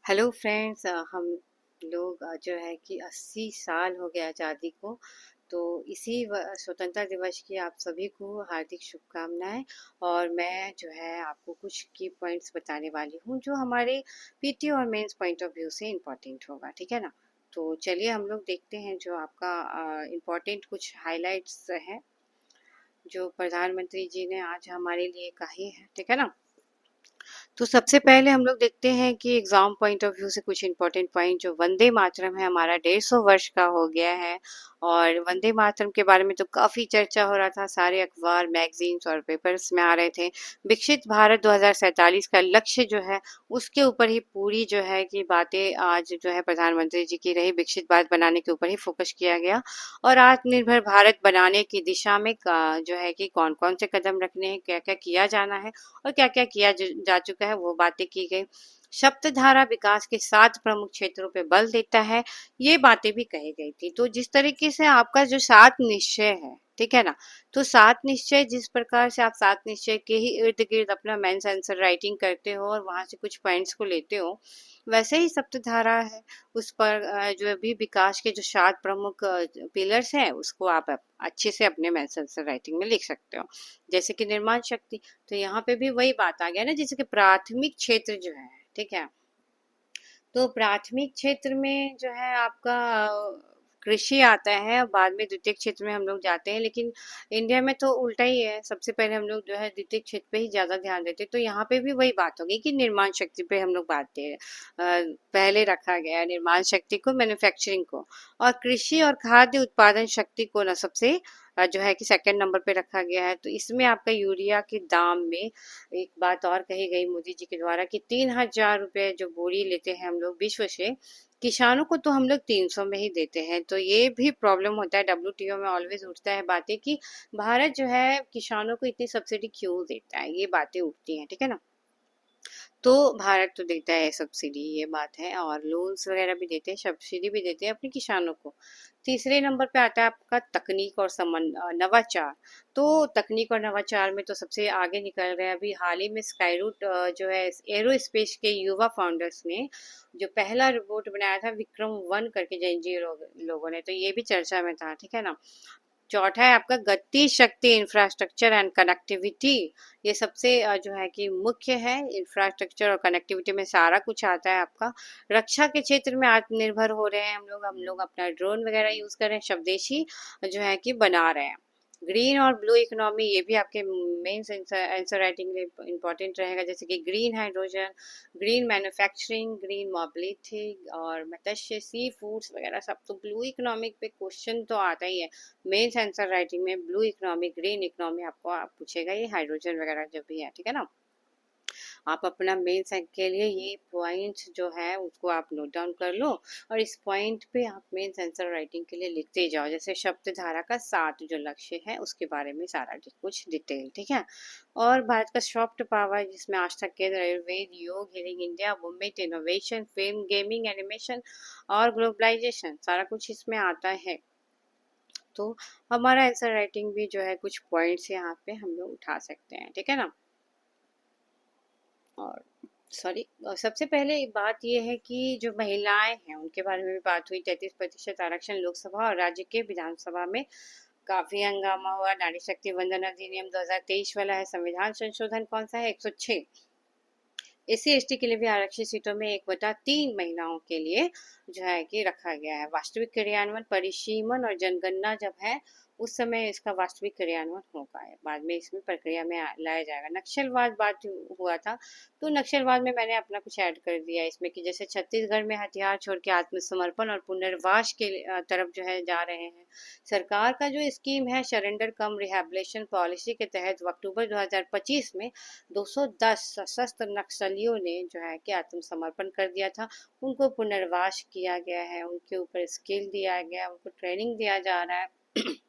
Hello friends, हम लोग जो है कि 80 साल हो गया आज़ादी को। तो इसी स्वतंत्रता दिवस की आप सभी को हार्दिक शुभकामनाएं। और मैं जो है आपको कुछ की पॉइंट्स बताने वाली हूँ जो हमारे पीटी और मेंस पॉइंट ऑफ व्यू से इम्पोर्टेंट होगा, ठीक है ना। तो चलिए हम लोग देखते हैं जो आपका इम्पोर्टेंट कुछ हाइलाइट्स है जो प्रधानमंत्री जी ने आज हमारे लिए कही है, ठीक है ना। तो सबसे पहले हम लोग देखते हैं कि एग्जाम पॉइंट ऑफ व्यू से कुछ इंपॉर्टेंट पॉइंट। जो वंदे मातरम है हमारा 150 वर्ष का हो गया है। और वंदे मातरम के बारे में तो काफ़ी चर्चा हो रहा था, सारे अखबार मैगजीन्स और पेपर्स में आ रहे थे। विकसित भारत 2047 का लक्ष्य जो है उसके ऊपर ही पूरी जो है कि बातें आज जो है प्रधानमंत्री जी की रही। विकसित भारत बनाने के ऊपर ही फोकस किया गया और आत्मनिर्भर भारत बनाने की दिशा में जो है कि कौन कौन से कदम रखने हैं, क्या क्या किया जाना है और क्या क्या किया जा चुका है, वो बातें की गई। सप्तधारा विकास के 7 प्रमुख क्षेत्रों पे बल देता है, ये बातें भी कही गई थी। तो जिस तरीके से आपका जो 7 निश्चय है, ठीक है ना। तो 7 निश्चय, जिस प्रकार से आप 7 निश्चय के ही इर्द गिर्द अपना मेंस आंसर राइटिंग करते हो और वहां से कुछ पॉइंट्स को लेते हो, वैसे ही सप्तधारा है। उस पर जो भी विकास के जो 7 प्रमुख पिलर्स हैं उसको आप अच्छे से अपने मेंस आंसर राइटिंग में लिख सकते हो। जैसे कि निर्माण शक्ति, तो यहाँ पे भी वही बात आ गया ना, जैसे कि प्राथमिक क्षेत्र जो है, ठीक है। तो प्राथमिक क्षेत्र में जो है आपका कृषि आता है और बाद में द्वितीय क्षेत्र में हम लोग जाते हैं। लेकिन इंडिया में तो उल्टा ही है, सबसे पहले हम लोग जो है द्वितीय क्षेत्र पे ही ज्यादा ध्यान देते हैं। तो यहाँ पे भी वही बात होगी कि निर्माण शक्ति पे हम लोग बात दे पहले रखा गया है, निर्माण शक्ति को, मैन्युफैक्चरिंग को। और कृषि और खाद्य उत्पादन शक्ति को ना सबसे जो है कि सेकंड नंबर पे रखा गया है। तो इसमें आपका यूरिया के दाम में एक बात और कही गई मोदी जी के द्वारा कि 3,000 रुपये जो बोरी लेते हैं हम लोग विश्व से, किसानों को तो हम लोग 300 में ही देते हैं। तो ये भी प्रॉब्लम होता है, डब्ल्यूटीओ में ऑलवेज उठता है बातें कि भारत जो है किसानों को इतनी सब्सिडी क्यों देता है, ये बातें उठती हैं, ठीक है ना। तो भारत तो देता है सब्सिडी, ये बात है, और लोन्स वगैरह भी देते हैं, सब्सिडी भी देते हैं अपने किसानों को। तीसरे नंबर पे आता है आपका तकनीक और नवाचार। तो तकनीक और नवाचार में तो सबसे आगे निकल रहे हैं अभी हाल ही में स्काईरूट जो है एरोस्पेस के युवा फाउंडर्स ने जो पहला रोबोट बनाया था विक्रम 1 करके, जैन लोगों ने, तो ये भी चर्चा में था, ठीक है ना। चौथा है आपका गति शक्ति इंफ्रास्ट्रक्चर एंड कनेक्टिविटी। ये सबसे जो है कि मुख्य है, इंफ्रास्ट्रक्चर और कनेक्टिविटी में सारा कुछ आता है आपका। रक्षा के क्षेत्र में आत्मनिर्भर हो रहे हैं हम लोग अपना ड्रोन वगैरह यूज कर रहे हैं, स्वदेशी जो है कि बना रहे हैं। ग्रीन और ब्लू इकोनॉमी, ये भी आपके मेंस आंसर राइटिंग में इंपॉर्टेंट रहेगा। जैसे कि green hydrogen, green manufacturing, green mobility और मत्स्य सी फूड्स वगैरह सब। तो ब्लू इकोनॉमिक पे क्वेश्चन तो आता ही है मेंस आंसर राइटिंग में। ब्लू इकोनॉमी, ग्रीन इकोनॉमी आपको आप पूछेगा, ये हाइड्रोजन वगैरह जो भी है, ठीक है ना। आप अपना मेंस के लिए ये पॉइंट जो है उसको आप नोट डाउन कर लो और इस पॉइंट पे आप मेंस आंसर राइटिंग के लिए लिखते जाओ। जैसे शब्द धारा का 7 जो लक्ष्य है उसके बारे में सारा कुछ डिटेल, ठीक है। और भारत का सॉफ्ट पावर, जिसमें आस्था केंद्र, आयुर्वेद, योग, healing India, women innovation, film, gaming, animation और ग्लोबलाइजेशन, सारा कुछ इसमें आता है। तो हमारा आंसर राइटिंग भी जो है कुछ पॉइंट्स यहाँ पे हम लोग उठा सकते हैं, ठीक है ना। और सॉरी, सबसे पहले एक बात यह है कि जो महिलाएं हैं उनके बारे में भी बात हुई। 33% आरक्षण लोकसभा और राज्य के विधानसभा में काफी हंगामा हुआ। नारी शक्ति वंदन अधिनियम 2023 वाला है। संविधान संशोधन कौन सा है, 106। SC ST के लिए भी आरक्षित सीटों में 1/3 महिलाओं के लिए जो है कि रखा गया है। वास्तविक क्रियान्वयन, परिसीमन और जनगणना जब है उस समय इसका वास्तविक क्रियान्वयन होगा, बाद में इसमें प्रक्रिया में लाया जाएगा। नक्सलवाद बात हुआ था, तो नक्सलवाद में मैंने अपना कुछ ऐड कर दिया इसमें कि जैसे छत्तीसगढ़ में हथियार छोड़ के आत्मसमर्पण और पुनर्वास के तरफ जो है जा रहे हैं। सरकार का जो स्कीम है सरेंडर कम रिहेबिलिटेशन पॉलिसी के तहत अक्टूबर 2025 में 210 सशस्त्र नक्सलियों ने जो है कि आत्मसमर्पण कर दिया था। उनको पुनर्वास किया गया है, उनके ऊपर स्किल दिया गया, उनको ट्रेनिंग दिया जा रहा है।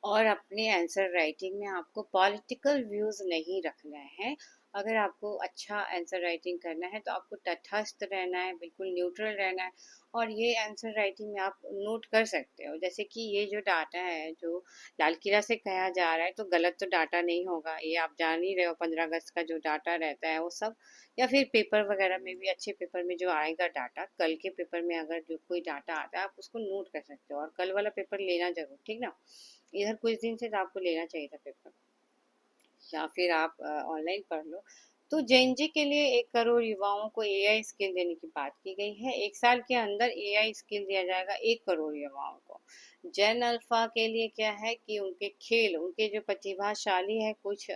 और अपने आंसर राइटिंग में आपको पॉलिटिकल व्यूज नहीं रखना है, अगर आपको अच्छा आंसर राइटिंग करना है तो आपको तटस्थ रहना है, बिल्कुल न्यूट्रल रहना है। और ये आंसर राइटिंग में आप नोट कर सकते हो, जैसे कि ये जो डाटा है जो लाल किला से कहा जा रहा है, तो गलत तो डाटा नहीं होगा, ये आप जान ही रहे हो। 15 अगस्त का जो डाटा रहता है वो सब, या फिर पेपर वगैरह में भी, अच्छे पेपर में जो आएगा डाटा, कल के पेपर में अगर जो कोई डाटा आता है आप उसको नोट कर सकते हो। और कल वाला पेपर लेना जरूर, ठीक ना। इधर कुछ दिन से तो आपको लेना चाहिए था पेपर, या फिर आप ऑनलाइन पढ़ लो। तो जेएनजी के लिए 1 करोड़ युवाओं को एआई स्किल देने की बात की गई है। 1 साल के अंदर एआई स्किल दिया जाएगा 1 करोड़ युवाओं को। जेन अल्फा के लिए क्या है कि उनके खेल, उनके जो प्रतिभाशाली है कुछ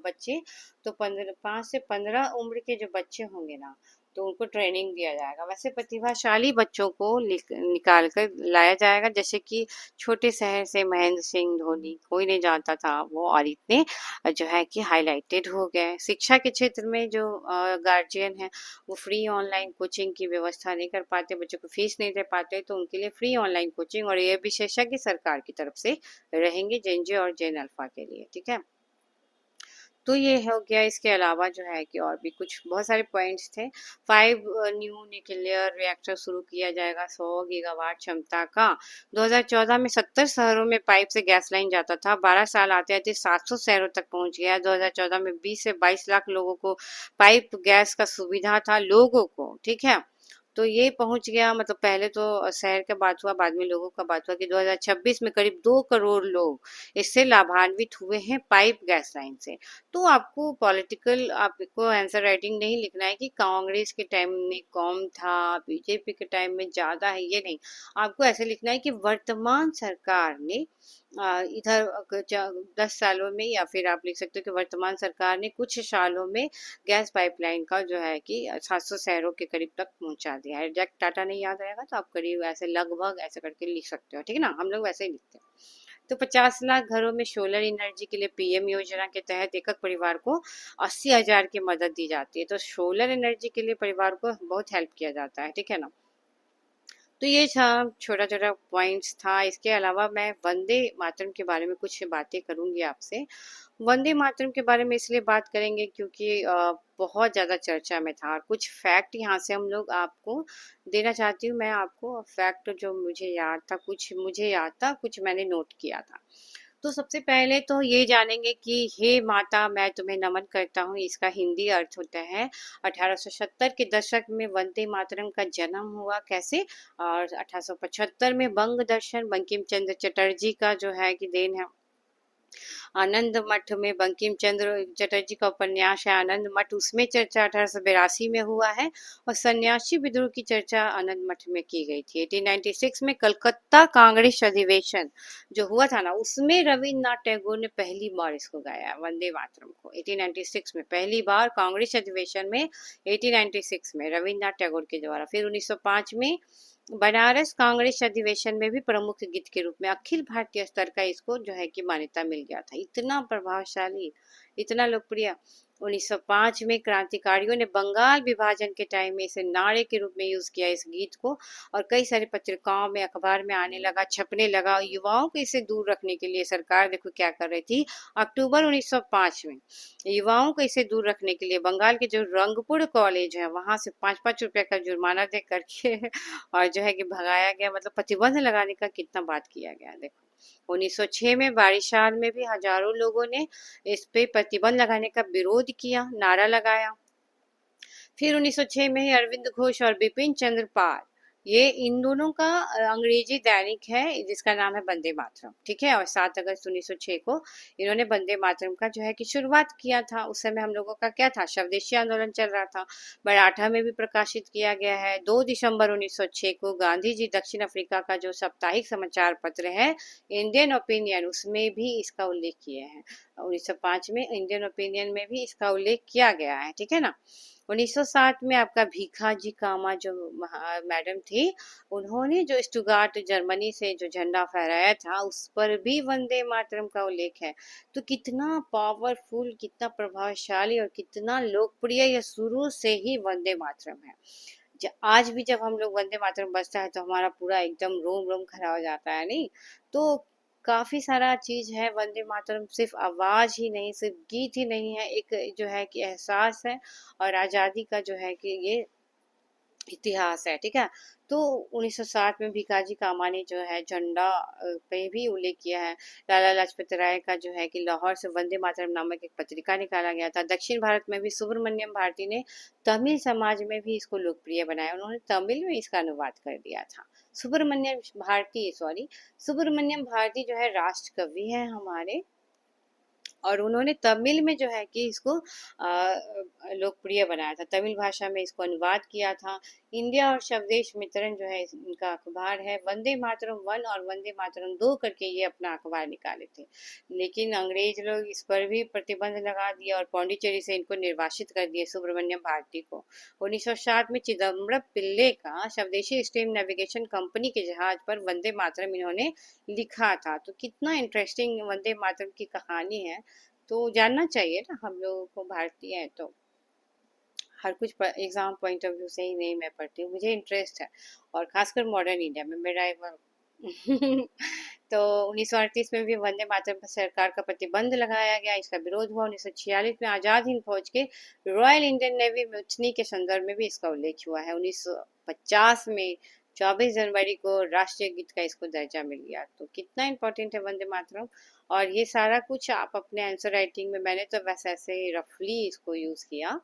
बच्चे, तो 5 से 15 उम्र के जो बच्चे होंगे ना, तो उनको ट्रेनिंग दिया जाएगा। वैसे प्रतिभाशाली बच्चों को निकाल कर लाया जाएगा, जैसे कि छोटे शहर से महेंद्र सिंह धोनी, कोई नहीं जानता था वो, और इतने जो है कि हाईलाइटेड हो गए। शिक्षा के क्षेत्र में जो गार्जियन है वो फ्री ऑनलाइन कोचिंग की व्यवस्था नहीं कर पाते, बच्चों को फीस नहीं दे पाते, तो उनके लिए फ्री ऑनलाइन कोचिंग, और ये विशेषज्ञ सरकार की तरफ से रहेंगे जेनजे और जेन अल्फा के लिए, ठीक है। तो ये हो गया। इसके अलावा जो है कि और भी कुछ बहुत सारे पॉइंट्स थे। 5 न्यू न्यूक्लियर रिएक्टर शुरू किया जाएगा 100 गीगावाट क्षमता का। 2014 में 70 शहरों में पाइप से गैस लाइन जाता था, 12 साल आते आते 700 शहरों तक पहुंच गया। 2014 में 20 से 22 लाख लोगों को पाइप गैस का सुविधा था, लोगों को, ठीक है। तो ये पहुंच गया, मतलब पहले तो शहर का बात हुआ, बाद में लोगों का बात हुआ कि 2026 में करीब 2 करोड़ लोग इससे लाभान्वित हुए हैं पाइप गैस लाइन से। तो आपको पॉलिटिकल, आपको आंसर राइटिंग नहीं लिखना है कि कांग्रेस के टाइम में कम था, बीजेपी के टाइम में ज्यादा है, ये नहीं। आपको ऐसे लिखना है कि वर्तमान सरकार ने इधर 10 सालों में, या फिर आप लिख सकते हो कि वर्तमान सरकार ने कुछ सालों में गैस पाइपलाइन का जो है कि 700 शहरों के करीब तक पहुंचा दिया है। एग्जैक्ट डाटा नहीं याद रहेगा तो आप करीब ऐसे लगभग ऐसे करके लिख सकते हो, ठीक है ना। हम लोग वैसे ही लिखते हैं। तो 50 लाख घरों में सोलर एनर्जी के लिए पीएम योजना के तहत एक एक परिवार को 80,000 की मदद दी जाती है। तो सोलर एनर्जी के लिए परिवार को बहुत हेल्प किया जाता है, ठीक है ना। तो ये था, छोटा छोटा पॉइंट्स था। इसके अलावा मैं वंदे मातरम के बारे में कुछ बातें करूंगी आपसे। वंदे मातरम के बारे में इसलिए बात करेंगे क्योंकि बहुत ज़्यादा चर्चा में था, और कुछ फैक्ट यहाँ से हम लोग आपको देना चाहती हूँ। मैं आपको फैक्ट जो मुझे याद था, कुछ मुझे याद था, कुछ मैंने नोट किया था। तो सबसे पहले तो ये जानेंगे कि हे माता मैं तुम्हें नमन करता हूँ, इसका हिंदी अर्थ होता है। 1870 के दशक में वंदे मातरम का जन्म हुआ, कैसे, और 1875 में बंग दर्शन बंकिम चंद्र चटर्जी का जो है कि देन है। आनंद मठ में बंकिम चंद्र चटर्जी का उपन्यास है आनंद मठ, उसमें चर्चा 1882 में हुआ है। और सन्यासी विद्रोह की चर्चा आनंद मठ में की गई थी। 1896 में कलकत्ता कांग्रेस अधिवेशन जो हुआ था ना, उसमें रविन्द्रनाथ टैगोर ने पहली बार इसको गाया, वंदे मातरम को। 1896 में पहली बार कांग्रेस अधिवेशन में, 1896 में रविन्द्रनाथ टैगोर के द्वारा। फिर 1905 में बनारस कांग्रेस अधिवेशन में भी प्रमुख गीत के रूप में अखिल भारतीय स्तर का इसको जो है कि मान्यता मिल गया था। इतना प्रभावशाली, इतना लोकप्रिय। 1905 में क्रांतिकारियों ने बंगाल विभाजन के टाइम में इसे नारे के रूप में यूज किया इस गीत को, और कई सारी पत्रिकाओं में, अखबार में आने लगा, छपने लगा। युवाओं को इसे दूर रखने के लिए सरकार देखो क्या कर रही थी। अक्टूबर 1905 में युवाओं को इसे दूर रखने के लिए बंगाल के जो रंगपुर कॉलेज है वहां से 5-5 रुपए का जुर्माना दे करके और जो है कि भगाया गया, मतलब प्रतिबंध लगाने का कितना बात किया गया देखो। 1906 में बारिशाल में भी हजारों लोगों ने इस पे प्रतिबंध लगाने का विरोध किया, नारा लगाया। फिर 1906 में ही अरविंद घोष और बिपिन चंद्र पाल, ये इन दोनों का अंग्रेजी दैनिक है जिसका नाम है वंदे मातरम, ठीक है। और 7 अगस्त 1906 को इन्होंने वंदे मातरम का जो है कि शुरुआत किया था। उस समय हम लोगों का क्या था, स्वदेशी आंदोलन चल रहा था। मराठा में भी प्रकाशित किया गया है। 2 दिसंबर 1906 को गांधी जी दक्षिण अफ्रीका का जो साप्ताहिक समाचार पत्र है इंडियन ओपिनियन, उसमें भी इसका उल्लेख किए हैं। 1905 में इंडियन ओपिनियन में भी इसका उल्लेख किया गया है, ठीक है ना। 1907 में आपका भीखाजी कामा जो मैडम थी, उन्होंने जो स्टुगार्ट जर्मनी से जो झंडा फहराया था उस पर भी वंदे मातरम का उल्लेख है। तो कितना पावरफुल, कितना प्रभावशाली और कितना लोकप्रिय यह शुरू से ही वंदे मातरम है। आज भी जब हम लोग वंदे मातरम बजता है तो हमारा पूरा एकदम रोम रोम खड़ा हो जाता है, नहीं। तो काफ़ी सारा चीज़ है। वंदे मातरम सिर्फ़ आवाज़ ही नहीं, सिर्फ़ गीत ही नहीं है, एक जो है कि एहसास है और आज़ादी का जो है कि ये इतिहास है, ठीक है? तो 1960 में भीकाजी कामा ने जो है झंडा पे भी उल्लेख किया है। लाला लाजपत राय का जो है कि लाहौर से वंदे मातरम नामक एक पत्रिका निकाला गया था। दक्षिण भारत में भी सुब्रमण्यम भारती ने तमिल समाज में भी इसको लोकप्रिय बनाया। उन्होंने तमिल में इसका अनुवाद कर दिया था। सुब्रमण्यम भारती, सॉरी, सुब्रमण्यम भारती जो है राष्ट्र कवि हैं हमारे, और उन्होंने तमिल में जो है कि इसको लोकप्रिय बनाया था। तमिल भाषा में इसको अनुवाद किया था। इंडिया और स्वदेश मित्रण जो है इनका अखबार है। वंदे मातरम 1 और वंदे मातरम 2 करके ये अपना अखबार निकाले थे। लेकिन अंग्रेज लोग इस पर भी प्रतिबंध लगा दिया और पौंडीचेरी से इनको निर्वासित कर दिए, सुब्रमण्यम भारती को। 1960 में चिदम्बरम पिल्ले का स्वदेशी स्टीम नेविगेशन कंपनी के जहाज पर वंदे मातरम इन्होंने लिखा था। तो कितना इंटरेस्टिंग वंदे मातरम की कहानी है। तो जानना चाहिए ना, हम लोगों को भारतीय है तो हर कुछ एग्जाम पॉइंट ऑफ व्यू से ही नहीं मैं पढ़ती हूँ, मुझे इंटरेस्ट है, और खासकर मॉडर्न इंडिया में मेरा एक तो 1938 में भी वंदे मातरम पर सरकार का प्रतिबंध लगाया गया। इसका विरोध हुआ। 1946 में आजाद हिंद फौज के रॉयल इंडियन नेवी म्यूटनी के संदर्भ में भी इसका उल्लेख हुआ है। 1950 में 24 जनवरी को राष्ट्रीय गीत का इसको दर्जा मिल गया। तो कितना इम्पोर्टेंट है वंदे मातरम। और ये सारा कुछ आप अपने आंसर राइटिंग में, मैंने तो वैसे ऐसे रफली इसको यूज़ किया,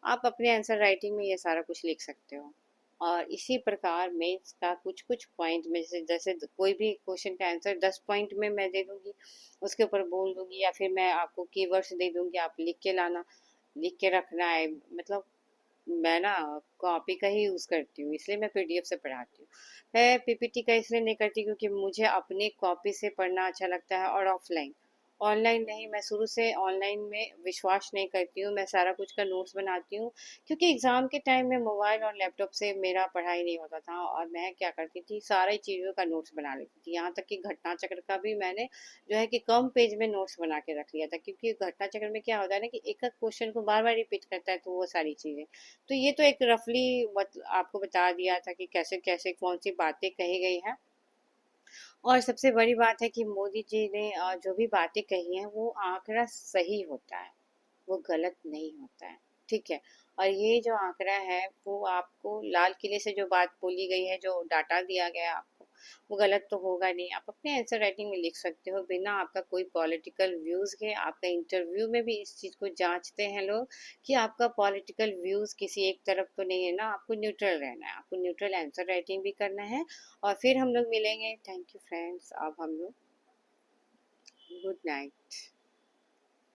आप अपने आंसर राइटिंग में ये सारा कुछ लिख सकते हो। और इसी प्रकार मेंस का कुछ कुछ पॉइंट में, जैसे जैसे कोई भी क्वेश्चन का आंसर 10 पॉइंट में मैं दे दूंगी, उसके ऊपर बोल दूंगी, या फिर मैं आपको कीवर्ड्स दे दूंगी, आप लिख के लाना, लिख के रखना है। मतलब मैं ना कॉपी का ही यूज़ करती हूँ, इसलिए मैं पीडीएफ से पढ़ाती हूँ। मैं पीपीटी का इसलिए नहीं करती क्योंकि मुझे अपने कॉपी से पढ़ना अच्छा लगता है, और ऑफलाइन, ऑनलाइन नहीं। मैं शुरू से ऑनलाइन में विश्वास नहीं करती हूँ। मैं सारा कुछ का नोट्स बनाती हूँ, क्योंकि एग्ज़ाम के टाइम में मोबाइल और लैपटॉप से मेरा पढ़ाई नहीं होता था, और मैं क्या करती थी, सारी चीज़ों का नोट्स बना लेती थी। यहाँ तक कि घटना चक्र का भी मैंने जो है कि कम पेज में नोट्स बना के रख लिया था, क्योंकि घटना चक्र में क्या होता है ना कि एक एक क्वेश्चन को बार बार रिपीट करता है, तो वो सारी चीज़ें। तो ये तो एक रफली आपको बता दिया था कि कैसे कैसे कौन सी बातें कही गई हैं। और सबसे बड़ी बात है कि मोदी जी ने जो भी बातें कही हैं वो आंकड़ा सही होता है, वो गलत नहीं होता है, ठीक है। और ये जो आंकड़ा है वो आपको लाल किले से जो बात बोली गई है, जो डाटा दिया गया है आपको, वो गलत तो होगा नहीं। आप अपने आंसर राइटिंग में लिख सकते हो बिना आपका कोई पॉलिटिकल व्यूज़ के। आपका इंटरव्यू में भी इस चीज़ को जांचते हैं लोग कि आपका पॉलिटिकल व्यूज़ किसी एक तरफ तो नहीं है ना, आपको न्यूट्रल रहना है, आपको न्यूट्रल आंसर राइटिंग भी करना है। और फिर हम लोग मिलेंगे। थैंक यू फ्रेंड्स, अब हम लोग गुड नाइट।